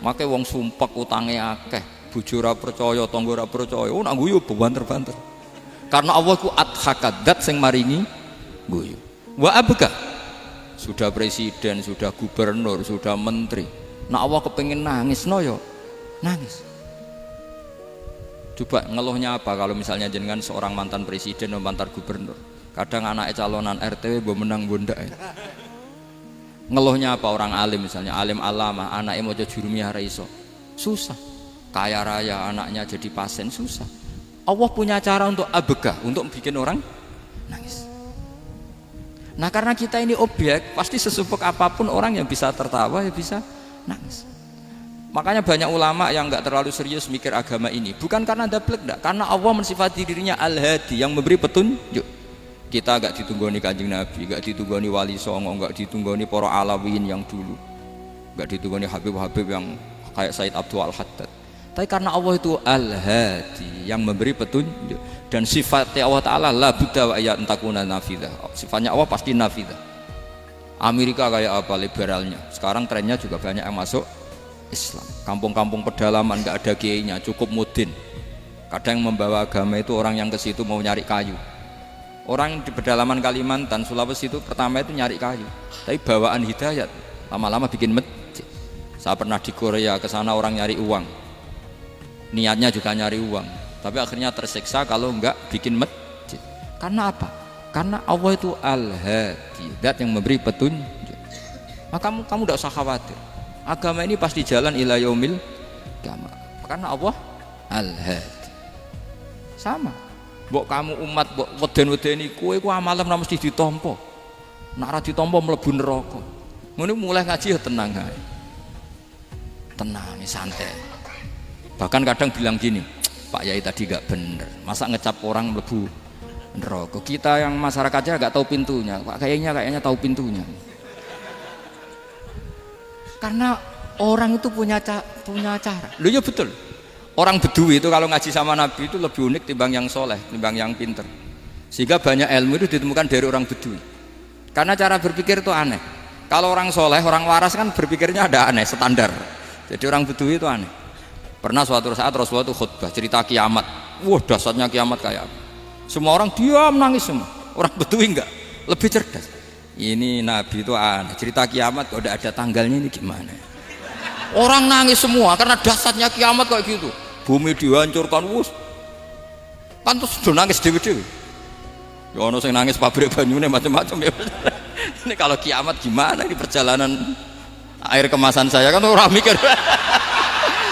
Make wong sumpek utange akeh, bojo ora percaya, tangga ora percaya, nak guyu banter-banter. Karena Allah ku adhakat, dat sing maringi guyu. Wa abka, sudah presiden, sudah gubernur, sudah menteri. Nak Allah kepengin nangis no yo, nangis. Coba ngeluhnya apa kalau misalnya jenengan seorang mantan presiden atau mantan gubernur, kadang anaknya calonan RT mbok menang bondak. Ngeluhnya apa orang alim misalnya, alim alama, anaknya mau jadi jurumiyah ra iso. Susah. Kaya raya anaknya jadi pasien, susah. Allah punya cara untuk abega, untuk bikin orang nangis. Nah karena kita ini objek, pasti sesupek apapun orang yang bisa tertawa ya bisa nangis. Makanya banyak ulama yang nggak terlalu serius mikir agama ini, bukan karena dablek, enggak, karena Allah mensifati dirinya Al-Hadi yang memberi petunjuk. Kita gak ditunggoni Kanjeng Nabi, gak ditunggoni Wali Songo, gak ditunggoni para alawin yang dulu, gak ditunggoni Habib-Habib yang kayak Said Abdul Al-Haddad. Tapi karena Allah itu Al-Hadi yang memberi petunjuk, dan sifatnya Allah Ta'ala la budda wa ayat entakuna nafidah. Sifatnya Allah pasti nafidah. Amerika kayak apa liberalnya, sekarang trennya juga banyak yang masuk Islam. Kampung-kampung pedalaman gak ada kiainya, cukup mudin. Kadang yang membawa agama itu orang yang ke situ mau nyari kayu. Orang di pedalaman Kalimantan, Sulawesi itu pertama itu nyari kayu, tapi bawaan hidayat, lama-lama bikin masjid. Saya pernah di Korea, ke sana orang nyari uang, niatnya juga nyari uang, tapi akhirnya tersiksa kalau enggak bikin masjid. Karena apa? Karena Allah itu Al-Hadi, zat yang memberi petunjuk. Maka kamu tidak usah khawatir, agama ini pasti jalan ila yaumil qiyamah, karena Allah Al-Hadi. Sama. Mbok kamu umat mbok weden-wedeni kowe ku amalan ora mesti ditampa. Nek ora ditampa mlebu neraka. Ngono mulai ngaji ya tenang ae. Tenang, santai. Bahkan kadang bilang gini, Pak Yai tadi gak bener. Masa ngecap orang mlebu neraka? Kita yang masyarakatnya gak tahu pintunya. Pak kayaknya tahu pintunya. Karena orang itu punya cara. Lho ya betul. Orang Bedui itu kalau ngaji sama Nabi itu lebih unik timbang yang soleh, timbang yang pinter. Sehingga banyak ilmu itu ditemukan dari orang Bedui. Karena cara berpikir itu aneh. Kalau orang soleh, orang waras kan berpikirnya ada aneh, standar. Jadi orang Bedui itu aneh. Pernah suatu saat Rasulullah itu khutbah cerita kiamat. Wah dahsyatnya kiamat kayak apa? Semua orang diam nangis semua. Orang Bedui enggak, lebih cerdas. Ini Nabi itu aneh. Cerita kiamat kok udah ada tanggalnya ini gimana? Orang nangis semua karena dahsyatnya kiamat kayak gitu. Bumi dihancurkan, wus kan terus sudah nangis dewi-dewi ya ono yang nangis pabrik banyune macam-macam ya. Ini kalau kiamat gimana ini perjalanan air kemasan saya kan orang mikir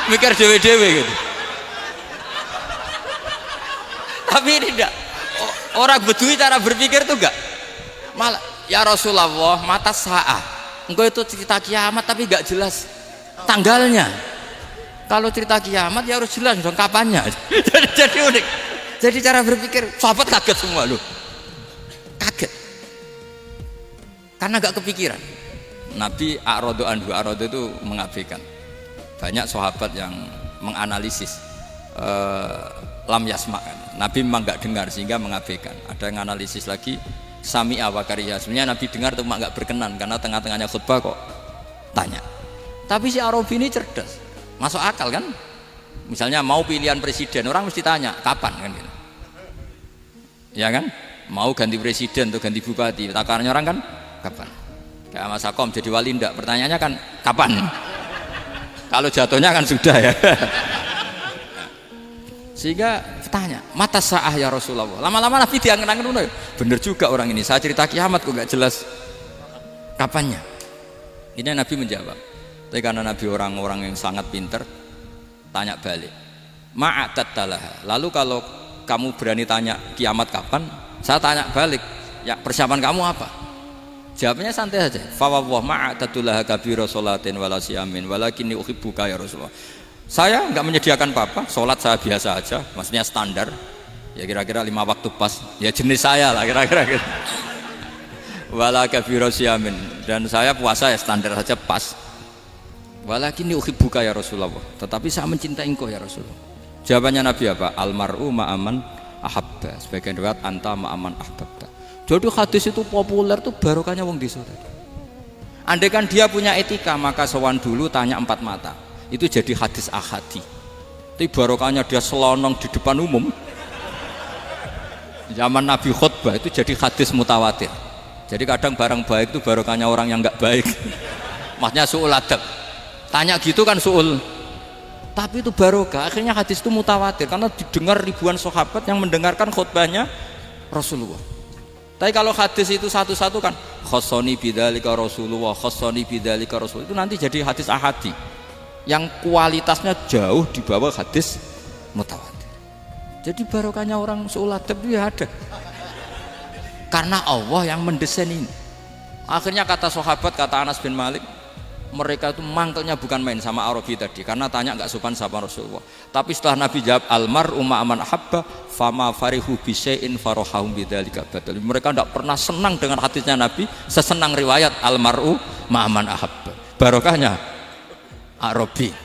mikir dewi-dewi gitu. Tapi ini enggak, orang Bedui cara berpikir tuh enggak, malah ya Rasulullah mata sa'ah engkau itu cerita kiamat tapi enggak jelas tanggalnya. Kalau cerita kiamat ya harus jelas dong kapannya. jadi unik. Jadi cara berpikir sahabat kaget semua loh. Kaget. Karena gak kepikiran. Nabi a'radu itu mengabaikan. Banyak sahabat yang menganalisis lam yasma. Nabi memang gak dengar sehingga mengabaikan. Ada yang analisis lagi sami'a wa kariha. Sebenarnya Nabi dengar itu gak berkenan karena tengah-tengahnya khutbah kok tanya. Tapi si Arabi ini cerdas. Masuk akal kan? Misalnya mau pilihan presiden, orang mesti tanya kapan kan gitu. Ya kan? Mau ganti presiden atau ganti bupati, takarannya orang kan kapan? Kayak Mas Akom jadi wali ndak? Pertanyaannya kan kapan? Kalau jatuhnya kan sudah ya. Sehingga tanya, mata sa'ah ya Rasulullah. Lama-lama Nabi diangen-angen, bener juga orang ini. Saya cerita kiamat kok gak jelas kapannya. Ini Nabi menjawab. Tapi karena Nabi orang-orang yang sangat pinter, tanya balik, ma'adat talaha. Lalu kalau kamu berani tanya kiamat kapan, saya tanya balik, ya persiapan kamu apa? Jawabnya santai saja. Fawwah ma'adatulaha kabira sholatin wala siyamin walakinni uhibbuka ya Rasulullah. Saya enggak menyediakan apa-apa, sholat saya biasa aja, maksudnya standar. Ya kira-kira 5 waktu pas. Ya jenis saya lah kira-kira gitu. Wala kabira siyamin, dan saya puasa ya standar saja pas. Walakinni uhibbuka ya Rasulullah, tetapi saya mencintai engkau ya Rasulullah. Jawabannya Nabi apa? Almar'u ma'aman ahabba. Sebagian riwayat anta ma'aman ahbabta. Jadi hadis itu populer tuh barokahnya wong desa. Andai kan dia punya etika, maka sowan dulu tanya 4 mata. itu jadi hadis ahadi. Tapi barokahnya dia selonong di depan umum zaman Nabi khutbah itu jadi hadis mutawatir. Jadi kadang barang baik itu barokahnya orang yang nggak baik. Maksudnya su'ul adab. Tanya gitu kan su'ul. Tapi itu barokah. Akhirnya hadis itu mutawatir karena didengar ribuan sahabat yang mendengarkan khutbahnya Rasulullah. Tapi kalau hadis itu satu-satu kan khossoni bidzalika Rasulullah, khossoni bidzalika Rasulullah, itu nanti jadi hadis ahadi yang kualitasnya jauh di bawah hadis mutawatir. Jadi barokahnya orang su'ul adab itu ya ada. Karena Allah yang mendesain ini. Akhirnya kata sahabat, kata Anas bin Malik, mereka itu mangkelnya bukan main sama Arabi tadi karena tanya nggak sopan sama Rasulullah. Tapi setelah Nabi jawab almar umma aman ahabba fama farihu bisyai'in farahum bidzalika badal. Mereka tidak pernah senang dengan hadisnya Nabi sesenang riwayat almaru ma'aman ahabba. Barokahnya Arabi.